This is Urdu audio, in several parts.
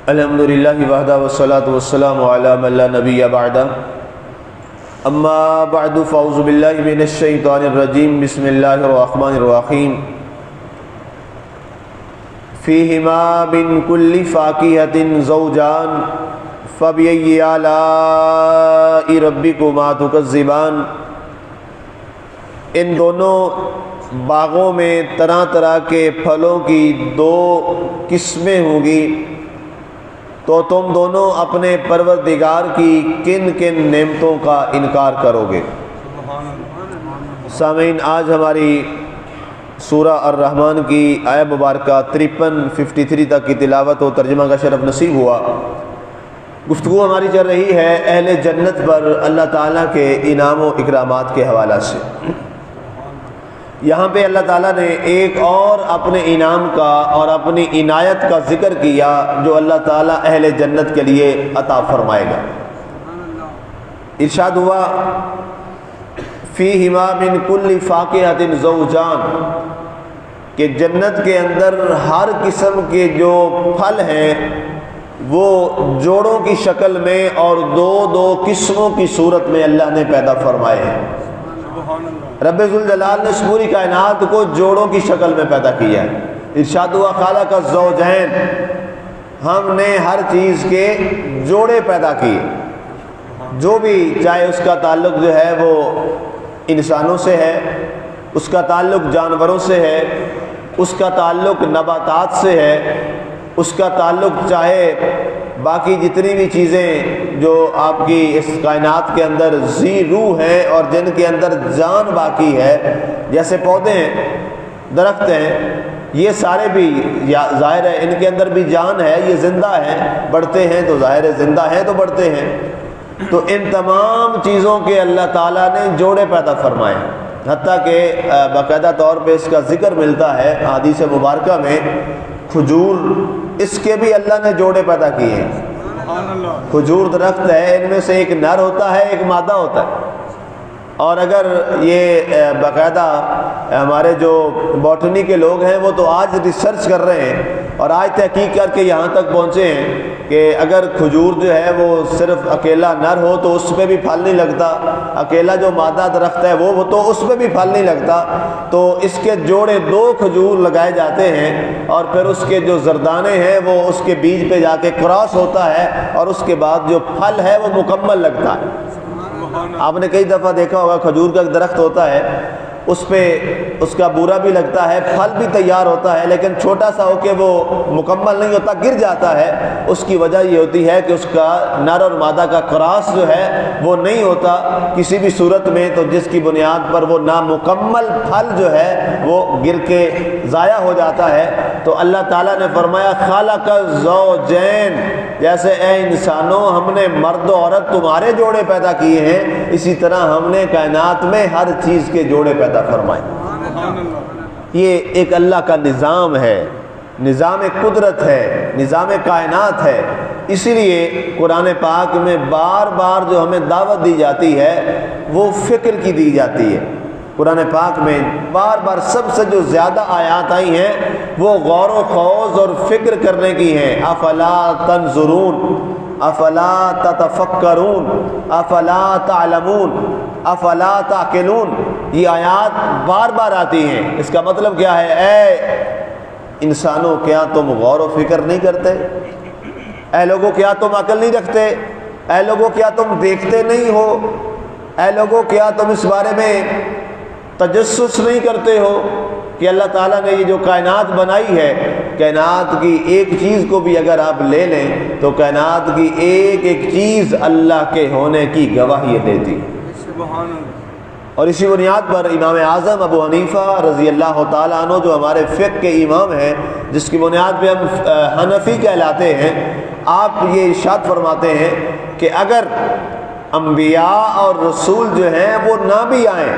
الحمدللہ وحدہ والصلاة والسلام علی من لا نبی بعدہ اما بعد فاعوذ باللہ من الشیطان الرجیم بسم اللہ الرحمن الرحیم فیہما من کل فاکہۃ زوجان فبأی آلاء ربکما تکذبان۔ ان دونوں باغوں میں طرح طرح کے پھلوں کی دو قسمیں ہوں گی، تو تم دونوں اپنے پروردگار کی کن کن نعمتوں کا انکار کرو گے۔ سامعین، آج ہماری سورہ الرحمن کی آیہ مبارکہ 53 تک کی تلاوت و ترجمہ کا شرف نصیب ہوا۔ گفتگو ہماری چل رہی ہے اہل جنت پر اللہ تعالیٰ کے انعام و اکرامات کے حوالہ سے۔ یہاں پہ اللہ تعالیٰ نے ایک اور اپنے انعام کا اور اپنی عنایت کا ذکر کیا جو اللہ تعالیٰ اہل جنت کے لیے عطا فرمائے گا۔ ارشاد ہوا فیہما من کل فاکہۃ زوجان، کہ جنت کے اندر ہر قسم کے جو پھل ہیں وہ جوڑوں کی شکل میں اور دو دو قسموں کی صورت میں اللہ نے پیدا فرمائے ہیں۔ رب ذوالجلال نے اس پوری کائنات کو جوڑوں کی شکل میں پیدا کیا ہے۔ ارشاد ہوا خالق الزوجین، ہم نے ہر چیز کے جوڑے پیدا کیے، جو بھی چاہے اس کا تعلق جو ہے وہ انسانوں سے ہے، اس کا تعلق جانوروں سے ہے، اس کا تعلق نباتات سے ہے، اس کا تعلق چاہے باقی جتنی بھی چیزیں جو آپ کی اس کائنات کے اندر ذی روح ہیں اور جن کے اندر جان باقی ہے، جیسے پودے ہیں، درخت ہیں، یہ سارے بھی ظاہر ہے ان کے اندر بھی جان ہے، یہ زندہ ہیں، بڑھتے ہیں تو ظاہر ہے زندہ ہیں تو بڑھتے ہیں۔ تو ان تمام چیزوں کے اللہ تعالیٰ نے جوڑے پیدا فرمائے، حتیٰ کہ باقاعدہ طور پہ اس کا ذکر ملتا ہے حدیث مبارکہ میں۔ کھجور، اس کے بھی اللہ نے جوڑے پیدا کیے ہیں۔ کھجور درخت ہے، ان میں سے ایک نر ہوتا ہے، ایک مادہ ہوتا ہے، اور اگر یہ باقاعدہ ہمارے جو باٹنی کے لوگ ہیں وہ تو آج ریسرچ کر رہے ہیں اور آج تحقیق کر کے یہاں تک پہنچے ہیں کہ اگر کھجور جو ہے وہ صرف اکیلا نر ہو تو اس پہ بھی پھل نہیں لگتا، اکیلا جو مادہ درخت ہے وہ تو اس پہ بھی پھل نہیں لگتا، تو اس کے جوڑے دو کھجور لگائے جاتے ہیں اور پھر اس کے جو زردانے ہیں وہ اس کے بیج پہ جا کے کراس ہوتا ہے اور اس کے بعد جو پھل ہے وہ مکمل لگتا ہے۔ آپ نے کئی دفعہ دیکھا ہوگا کھجور کا ایک درخت ہوتا ہے، اس پہ اس کا بورا بھی لگتا ہے، پھل بھی تیار ہوتا ہے، لیکن چھوٹا سا ہو کے وہ مکمل نہیں ہوتا، گر جاتا ہے۔ اس کی وجہ یہ ہوتی ہے کہ اس کا نر اور مادہ کا کراس جو ہے وہ نہیں ہوتا کسی بھی صورت میں، تو جس کی بنیاد پر وہ نامکمل پھل جو ہے وہ گر کے ضائع ہو جاتا ہے۔ تو اللہ تعالیٰ نے فرمایا خالق الزوجین، جیسے اے انسانوں ہم نے مرد و عورت تمہارے جوڑے پیدا کیے ہیں، اسی طرح ہم نے کائنات میں ہر چیز کے جوڑے پیدا فرمائے۔ یہ ایک اللہ کا نظام ہے، نظام قدرت ہے، نظام کائنات ہے۔ اسی لیے قرآن پاک میں بار بار جو ہمیں دعوت دی جاتی ہے وہ فکر کی دی جاتی ہے۔ قرآن پاک میں بار بار سب سے جو زیادہ آیات آئی ہیں وہ غور و خوض اور فکر کرنے کی ہیں۔ افلا تنظرون، افلا تتفکرون، افلا تعلمون، افلا تعقلون، یہ آیات بار بار آتی ہیں۔ اس کا مطلب کیا ہے؟ اے انسانوں کیا تم غور و فکر نہیں کرتے؟ اے لوگوں کیا تم عقل نہیں رکھتے؟ اے لوگوں کیا تم دیکھتے نہیں ہو؟ اے لوگوں کیا تم اس بارے میں تجسس نہیں کرتے ہو کہ اللہ تعالیٰ نے یہ جو کائنات بنائی ہے، کائنات کی ایک چیز کو بھی اگر آپ لے لیں تو کائنات کی ایک ایک چیز اللہ کے ہونے کی گواہی دیتی ہے۔ اور اسی بنیاد پر امام اعظم ابو حنیفہ رضی اللہ تعالیٰ عنہ جو ہمارے فقہ کے امام ہیں، جس کی بنیاد پہ ہم حنفی کہلاتے ہیں، آپ یہ ارشاد فرماتے ہیں کہ اگر انبیاء اور رسول جو ہیں وہ نہ بھی آئیں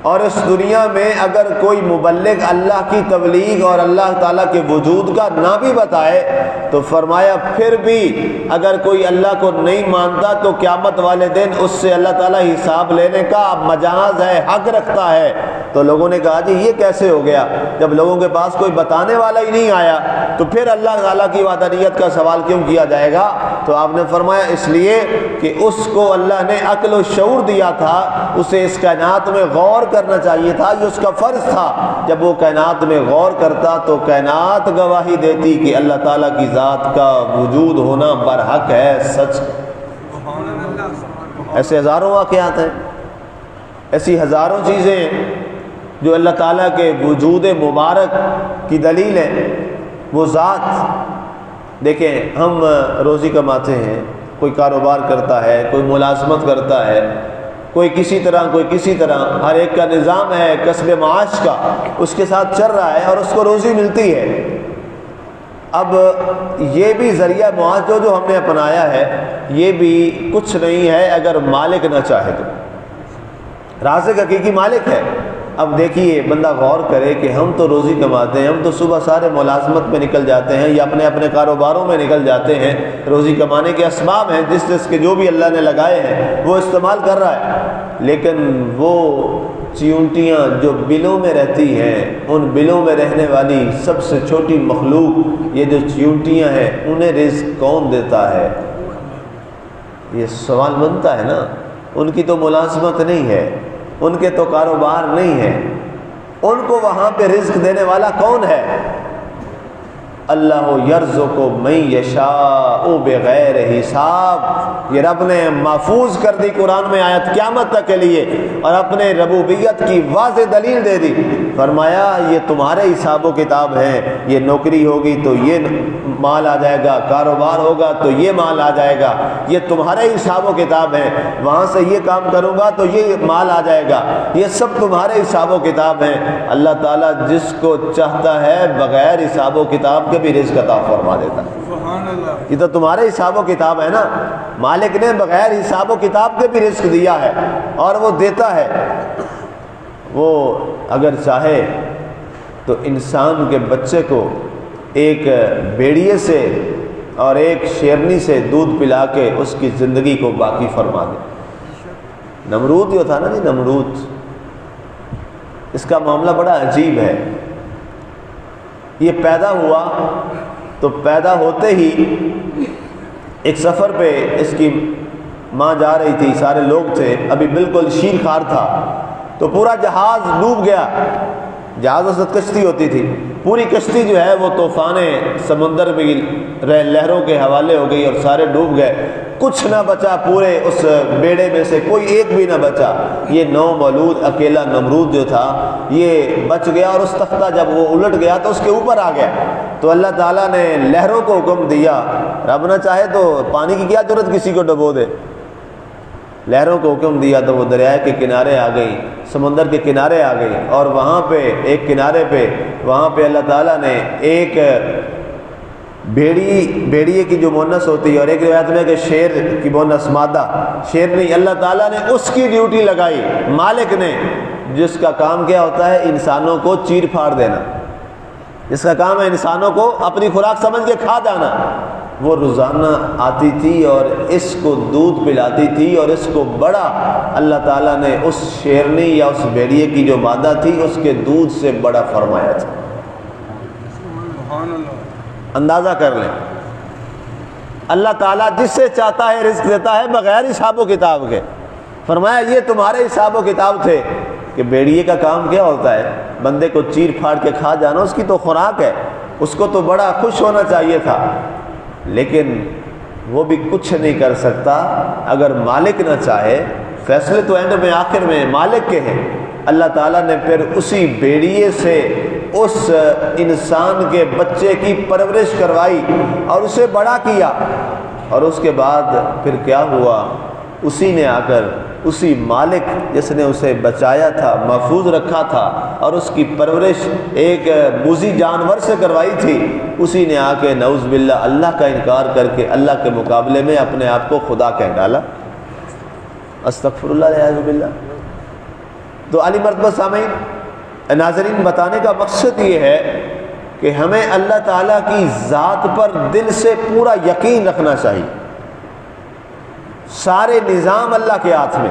اور اس دنیا میں اگر کوئی مبلغ اللہ کی تبلیغ اور اللہ تعالیٰ کے وجود کا نہ بھی بتائے تو فرمایا پھر بھی اگر کوئی اللہ کو نہیں مانتا تو قیامت والے دن اس سے اللہ تعالیٰ حساب لینے کا مجاز ہے، حق رکھتا ہے۔ تو لوگوں نے کہا جی یہ کیسے ہو گیا؟ جب لوگوں کے پاس کوئی بتانے والا ہی نہیں آیا تو پھر اللہ تعالیٰ کی وحدانیت کا سوال کیوں کیا جائے گا؟ تو آپ نے فرمایا اس لیے کہ اس کو اللہ نے عقل و شعور دیا تھا، اسے اس کائنات میں غور کرنا چاہیے تھا، یہ اس کا فرض تھا۔ جب وہ کائنات میں غور کرتا تو کائنات گواہی دیتی کہ اللہ تعالیٰ کی ذات کا وجود ہونا برحق ہے، سچ۔ ایسے ہزاروں واقعات ہیں، ایسی ہزاروں چیزیں ہیں جو اللہ تعالیٰ کے وجود مبارک کی دلیل ہے۔ وہ ذات دیکھیں، ہم روزی کماتے ہیں، کوئی کاروبار کرتا ہے، کوئی ملازمت کرتا ہے، کوئی کسی طرح، ہر ایک کا نظام ہے کسب معاش کا، اس کے ساتھ چل رہا ہے اور اس کو روزی ملتی ہے۔ اب یہ بھی ذریعہ معاش جو ہم نے اپنایا ہے، یہ بھی کچھ نہیں ہے اگر مالک نہ چاہے تو۔ رازق حقیقی مالک ہے۔ اب دیکھیے، بندہ غور کرے کہ ہم تو روزی کماتے ہیں، ہم تو صبح سارے ملازمت میں نکل جاتے ہیں یا اپنے کاروباروں میں نکل جاتے ہیں، روزی کمانے کے اسباب ہیں، جس کے جو بھی اللہ نے لگائے ہیں وہ استعمال کر رہا ہے، لیکن وہ چیونٹیاں جو بلوں میں رہتی ہیں، ان بلوں میں رہنے والی سب سے چھوٹی مخلوق یہ جو چیونٹیاں ہیں، انہیں رزق کون دیتا ہے؟ یہ سوال بنتا ہے نا۔ ان کی تو ملازمت نہیں ہے، ان کے تو کاروبار نہیں ہے، ان کو وہاں پہ رزق دینے والا کون ہے؟ اللہ یرزق من یشاء بغیر حساب۔ یہ رب نے محفوظ کر دی قرآن میں آیت قیامت تک کے لیے، اور اپنے ربوبیت کی واضح دلیل دے دی۔ فرمایا یہ تمہارے حساب و کتاب ہے، یہ نوکری ہوگی تو یہ مال آ جائے گا، کاروبار ہوگا تو یہ مال آ جائے گا، یہ تمہارے حساب و کتاب ہے، وہاں سے یہ کام کروں گا تو یہ مال آ جائے گا، یہ سب تمہارے حساب و کتاب ہیں۔ اللہ تعالیٰ جس کو چاہتا ہے بغیر حساب و کتاب کے بھی رزق عطا فرما دیتا ہے۔ یہ تو تمہارے حساب و کتاب ہے نا، مالک نے بغیر حساب و کتاب کے بھی رزق دیا ہے اور وہ دیتا ہے۔ وہ اگر چاہے تو انسان کے بچے کو ایک بھیڑیے سے اور ایک شیرنی سے دودھ پلا کے اس کی زندگی کو باقی فرما دے۔ نمرود جو تھا نا جی، نمرود، اس کا معاملہ بڑا عجیب ہے۔ یہ پیدا ہوا تو پیدا ہوتے ہی ایک سفر پہ اس کی ماں جا رہی تھی، سارے لوگ تھے، ابھی بالکل شیر خوار تھا، تو پورا جہاز ڈوب گیا۔ جہاز اس وقت کشتی ہوتی تھی، پوری کشتی جو ہے وہ طوفان سمندر میں لہروں کے حوالے ہو گئی اور سارے ڈوب گئے، کچھ نہ بچا، پورے اس بیڑے میں سے کوئی ایک بھی نہ بچا۔ یہ نومولود اکیلا نمرود جو تھا یہ بچ گیا، اور اس تختہ جب وہ الٹ گیا تو اس کے اوپر آ گیا۔ تو اللہ تعالیٰ نے لہروں کو حکم دیا، رب نہ چاہے تو پانی کی کیا ضرورت کسی کو ڈبو دے، لہروں کو حکم دیا تو وہ دریائے کے کنارے آ گئی، سمندر کے کنارے آ گئی، اور وہاں پہ ایک کنارے پہ وہاں پہ اللہ تعالیٰ نے ایک بھیڑیے کی جو مونس ہوتی ہے، اور ایک روایت میں کہ شیر کی مونس مادہ، شیر نہیں، اللہ تعالیٰ نے اس کی ڈیوٹی لگائی، مالک نے، جس کا کام کیا ہوتا ہے انسانوں کو چیر پھاڑ دینا، جس کا کام ہے انسانوں کو اپنی خوراک سمجھ کے کھا جانا۔ وہ روزانہ آتی تھی اور اس کو دودھ پلاتی تھی، اور اس کو بڑا اللہ تعالیٰ نے اس شیرنی یا اس بھیڑیے کی جو مادہ تھی اس کے دودھ سے بڑا فرمایا تھا۔ اندازہ کر لیں، اللہ تعالیٰ جس سے چاہتا ہے رزق دیتا ہے بغیر حساب و کتاب کے۔ فرمایا یہ تمہارے حساب و کتاب تھے کہ بھیڑیے کا کام کیا ہوتا ہے، بندے کو چیر پھاڑ کے کھا جانا، اس کی تو خوراک ہے، اس کو تو بڑا خوش ہونا چاہیے تھا، لیکن وہ بھی کچھ نہیں کر سکتا اگر مالک نہ چاہے۔ فیصلے تو اینڈ میں آخر میں مالک کے ہیں۔ اللہ تعالیٰ نے پھر اسی بھیڑیے سے اس انسان کے بچے کی پرورش کروائی اور اسے بڑا کیا، اور اس کے بعد پھر کیا ہوا، اسی نے آ کر، اسی مالک جس نے اسے بچایا تھا، محفوظ رکھا تھا اور اس کی پرورش ایک موذی جانور سے کروائی تھی، اسی نے آ کے نعوذ باللہ اللہ کا انکار کر کے اللہ کے مقابلے میں اپنے آپ کو خدا کہہ ڈالا۔ استغفر اللہ اعوذ باللہ۔ تو علی مرتبہ سامعین، ناظرین، بتانے کا مقصد یہ ہے کہ ہمیں اللہ تعالیٰ کی ذات پر دل سے پورا یقین رکھنا چاہیے۔ سارے نظام اللہ کے ہاتھ میں،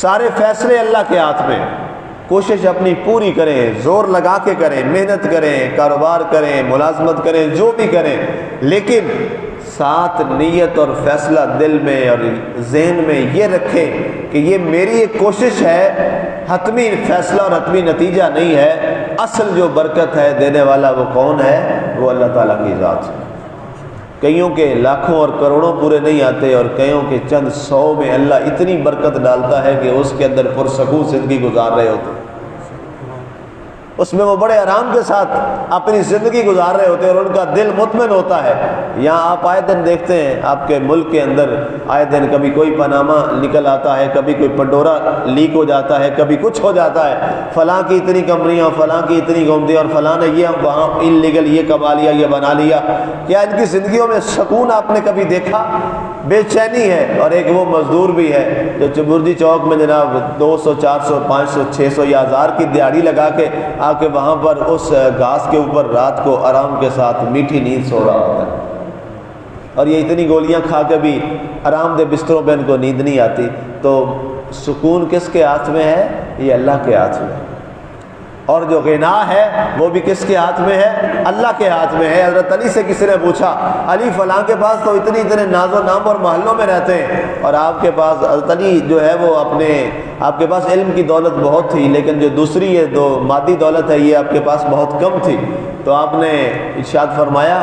سارے فیصلے اللہ کے ہاتھ میں، کوشش اپنی پوری کریں، زور لگا کے کریں، محنت کریں، کاروبار کریں، ملازمت کریں، جو بھی کریں، لیکن ساتھ نیت اور فیصلہ دل میں اور ذہن میں یہ رکھیں کہ یہ میری ایک کوشش ہے، حتمی فیصلہ اور حتمی نتیجہ نہیں ہے۔ اصل جو برکت ہے دینے والا وہ کون ہے؟ وہ اللہ تعالیٰ کی ذات ہے۔ کئیوں کے لاکھوں اور کروڑوں پورے نہیں آتے، اور کئیوں کے چند سو میں اللہ اتنی برکت ڈالتا ہے کہ اس کے اندر پرسکون زندگی گزار رہے ہوتے ہیں، اس میں وہ بڑے آرام کے ساتھ اپنی زندگی گزار رہے ہوتے ہیں اور ان کا دل مطمئن ہوتا ہے۔ یہاں آپ آئے دن دیکھتے ہیں آپ کے ملک کے اندر آئے دن کبھی کوئی پاناما نکل آتا ہے، کبھی کوئی پنڈورا لیک ہو جاتا ہے، کبھی کچھ ہو جاتا ہے، فلاں کی اتنی کمپنیاں، فلاں کی اتنی گھومتی اور فلاں نے یہ وہاں انلیگل یہ کما لیا، یہ بنا لیا۔ کیا ان کی زندگیوں میں سکون آپ نے کبھی دیکھا؟ بے چینی ہے۔ اور ایک وہ مزدور بھی ہے جو چبردی چوک میں جناب 200 400 500 600 یا 1000 کی دیہڑی لگا کے آ کے وہاں پر اس گھاس کے اوپر رات کو آرام کے ساتھ میٹھی نیند سو رہا ہوتا ہے، اور یہ اتنی گولیاں کھا کے بھی آرام دہ بستروں پہ ان کو نیند نہیں آتی۔ تو سکون کس کے ہاتھ میں ہے؟ یہ اللہ کے ہاتھ میں ہے۔ اور جو غنا ہے وہ بھی کس کے ہاتھ میں ہے؟ اللہ کے ہاتھ میں ہے۔ حضرت علی سے کسی نے پوچھا، علی فلاں کے پاس تو اتنے ناز و نام اور محلوں میں رہتے ہیں، اور آپ کے پاس، حضرت علی جو ہے وہ آپ کے پاس علم کی دولت بہت تھی، لیکن جو دوسری یہ دو مادی دولت ہے یہ آپ کے پاس بہت کم تھی۔ تو آپ نے ارشاد فرمایا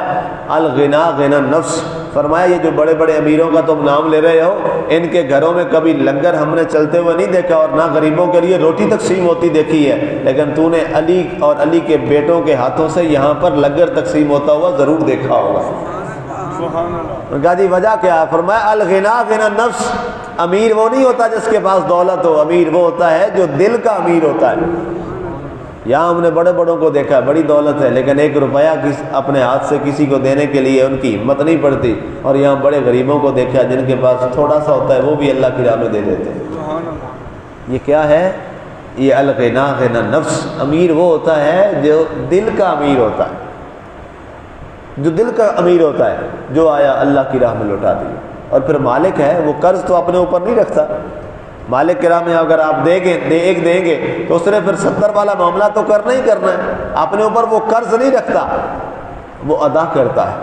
الغنا غنى النفس، فرمایا یہ جو بڑے بڑے امیروں کا تم نام لے رہے ہو، ان کے گھروں میں کبھی لنگر ہم نے چلتے ہوئے نہیں دیکھا اور نہ غریبوں کے لیے روٹی تقسیم ہوتی دیکھی ہے، لیکن تو نے علی اور علی کے بیٹوں کے ہاتھوں سے یہاں پر لنگر تقسیم ہوتا ہوا ضرور دیکھا ہوگا۔ ان کا جی وجہ کیا ہے؟ فرمایا الغنا غنى النفس، امیر وہ نہیں ہوتا جس کے پاس دولت ہو، امیر وہ ہوتا ہے جو دل کا امیر ہوتا ہے۔ یہاں ہم نے بڑے بڑوں کو دیکھا، بڑی دولت ہے لیکن 1 روپیہ اپنے ہاتھ سے کسی کو دینے کے لیے ان کی ہمت نہیں پڑتی، اور یہاں بڑے غریبوں کو دیکھا جن کے پاس تھوڑا سا ہوتا ہے وہ بھی اللہ کی راہ میں دے دیتے ہیں۔ یہ کیا ہے؟ یہ الغنا غنى النفس، امیر وہ ہوتا ہے جو دل کا امیر ہوتا ہے، جو دل کا امیر ہوتا ہے، جو آیا اللہ کی راہ میں لوٹا دیا۔ اور پھر مالک ہے وہ قرض تو اپنے اوپر نہیں رکھتا، مالک کے راہ میں اگر آپ دیں گے تو اس نے پھر 70 والا معاملہ تو کرنا ہی کرنا ہے، اپنے اوپر وہ قرض نہیں رکھتا، وہ ادا کرتا ہے۔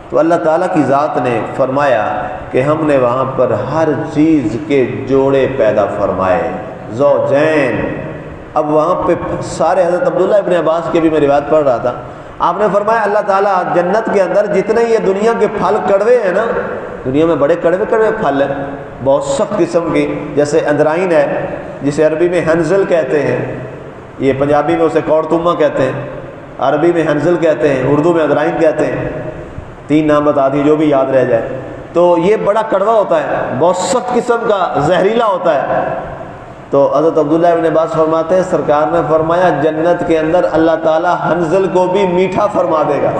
تو اللہ تعالیٰ کی ذات نے فرمایا کہ ہم نے وہاں پر ہر چیز کے جوڑے پیدا فرمائے، زوجین۔ اب وہاں پہ سارے، حضرت عبداللہ ابن عباس کے بھی میں روایت پڑھ رہا تھا، آپ نے فرمایا اللہ تعالیٰ جنت کے اندر جتنے یہ دنیا کے پھل کڑوے ہیں نا، دنیا میں بڑے کڑوے کڑوے پھل ہیں بہت سخت قسم کی، جیسے اندرائن ہے جسے عربی میں ہنزل کہتے ہیں، یہ پنجابی میں اسے کورتما کہتے ہیں، عربی میں ہنزل کہتے ہیں، اردو میں اندرائن کہتے ہیں، 3 نام بتا دیے جو بھی یاد رہ جائے۔ تو یہ بڑا کڑوا ہوتا ہے، بہت سخت قسم کا، زہریلا ہوتا ہے۔ تو حضرت عبداللہ ابن عباس فرماتے ہیں سرکار نے فرمایا جنت کے اندر اللہ تعالیٰ ہنزل کو بھی میٹھا فرما دے گا،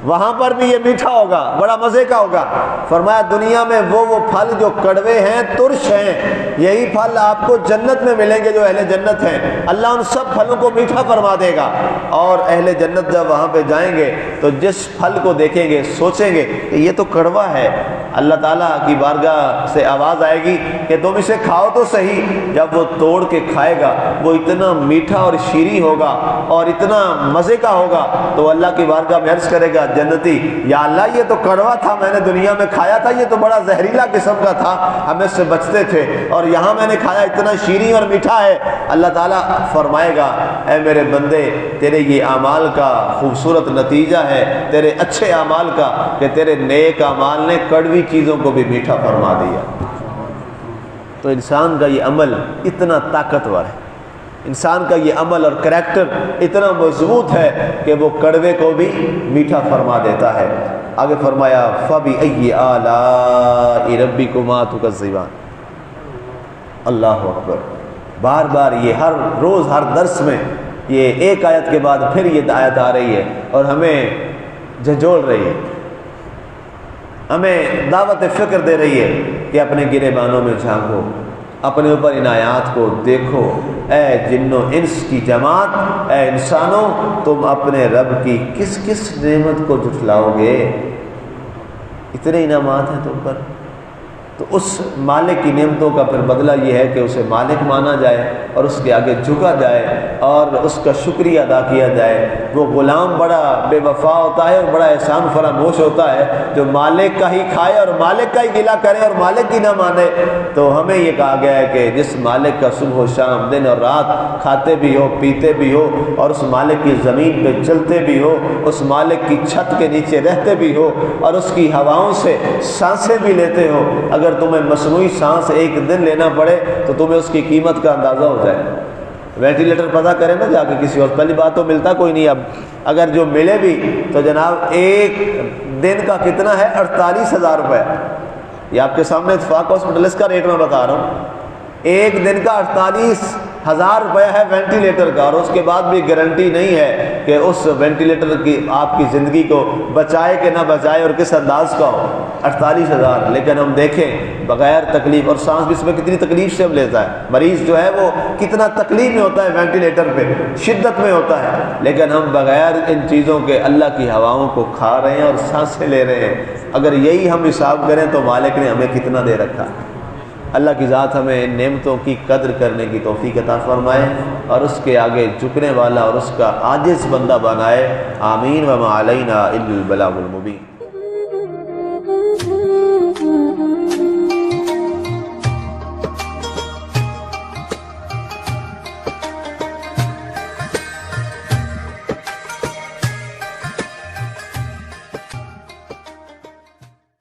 وہاں پر بھی یہ میٹھا ہوگا، بڑا مزے کا ہوگا۔ فرمایا دنیا میں وہ پھل جو کڑوے ہیں، ترش ہیں، یہی پھل آپ کو جنت میں ملیں گے جو اہل جنت ہیں، اللہ ان سب پھلوں کو میٹھا فرما دے گا۔ اور اہل جنت جب وہاں پہ جائیں گے تو جس پھل کو دیکھیں گے سوچیں گے کہ یہ تو کڑوا ہے، اللہ تعالیٰ کی بارگاہ سے آواز آئے گی کہ تم اسے کھاؤ تو صحیح۔ جب وہ توڑ کے کھائے گا وہ اتنا میٹھا اور شیریں ہوگا اور اتنا مزے کا ہوگا، تو اللہ کی بارگاہ میں عرض کرے گا جنتی، یا اللہ یہ تو کڑوا تھا، میں نے دنیا میں کھایا تھا، یہ تو بڑا زہریلا قسم کا تھا، ہم اس سے بچتے تھے، اور یہاں میں نے کھایا اتنا شیریں اور میٹھا ہے۔ اللہ تعالیٰ فرمائے گا اے میرے بندے تیرے یہ اعمال کا خوبصورت نتیجہ ہے، تیرے اچھے اعمال کا، کہ تیرے نیک اعمال نے کڑوی چیزوں کو بھی میٹھا فرما دیا۔ تو انسان کا یہ عمل اتنا طاقتور ہے، انسان کا یہ عمل اور کریکٹر اتنا مضبوط ہے کہ وہ کڑوے کو بھی میٹھا فرما دیتا ہے۔ آگے فرمایا فَبِأَيِّ آلَاءِ رَبِّكُمَا تُكَذِّبَانِ۔ اللہ اکبر، بار بار یہ ہر روز ہر درس میں یہ ایک آیت کے بعد پھر یہ آیت آ رہی ہے اور ہمیں جھنجھوڑ رہی ہے، ہمیں دعوت فکر دے رہی ہے کہ اپنے گریبانوں میں جھانکو، اپنے اوپر ان آیات کو دیکھو۔ اے جن و انس کی جماعت، اے انسانوں، تم اپنے رب کی کس کس نعمت کو جھٹلاؤ گے؟ اتنے انعامات ہیں تم پر، تو اس مالک کی نعمتوں کا پھر بدلہ یہ ہے کہ اسے مالک مانا جائے اور اس کے آگے جھکا جائے اور اس کا شکریہ ادا کیا جائے۔ وہ غلام بڑا بے وفا ہوتا ہے اور بڑا احسان فراموش ہوتا ہے جو مالک کا ہی کھائے اور مالک کا ہی گلہ کرے اور مالک کی نہ مانے۔ تو ہمیں یہ کہا گیا ہے کہ جس مالک کا صبح و شام دن اور رات کھاتے بھی ہو پیتے بھی ہو اور اس مالک کی زمین پہ چلتے بھی ہو، اس مالک کی چھت کے نیچے رہتے بھی ہو اور اس کی ہواؤں سے سانسیں بھی لیتے ہو، اگر تمہیں مصنوعی سانس ایک دن لینا پڑے تو تمہیں اس کی قیمت کا اندازہ ہو جائے۔ وینٹیلیٹر پتہ کریں نا جا کے کسی اور، پہلی بات تو ملتا کوئی نہیں، اب اگر جو ملے بھی تو جناب ایک دن کا کتنا ہے؟ 48,000 روپے۔ یہ آپ کے سامنے اتفاق ہاسپٹلس کا ریٹ میں بتا رہا ہوں، ایک دن کا 48,000 روپے ہے وینٹیلیٹر کا، اور اس کے بعد بھی گارنٹی نہیں ہے کہ اس وینٹیلیٹر کی آپ کی زندگی کو بچائے کہ نہ بچائے اور کس انداز کا ہو۔ 48,000، لیکن ہم دیکھیں بغیر تکلیف، اور سانس بھی اس میں کتنی تکلیف سے لیتا ہے، مریض جو ہے وہ کتنا تکلیف میں ہوتا ہے وینٹیلیٹر پہ، شدت میں ہوتا ہے، لیکن ہم بغیر ان چیزوں کے اللہ کی ہواؤں کو کھا رہے ہیں اور سانسیں لے رہے ہیں۔ اگر یہی ہم حساب کریں تو مالک نے ہمیں کتنا دے رکھا۔ اللہ کی ذات ہمیں ان نعمتوں کی قدر کرنے کی توفیق عطا فرمائے اور اس کے آگے جھکنے والا اور اس کا عاجز بندہ بنائے۔ آمین۔ وما علینا الا البلاغ المبین۔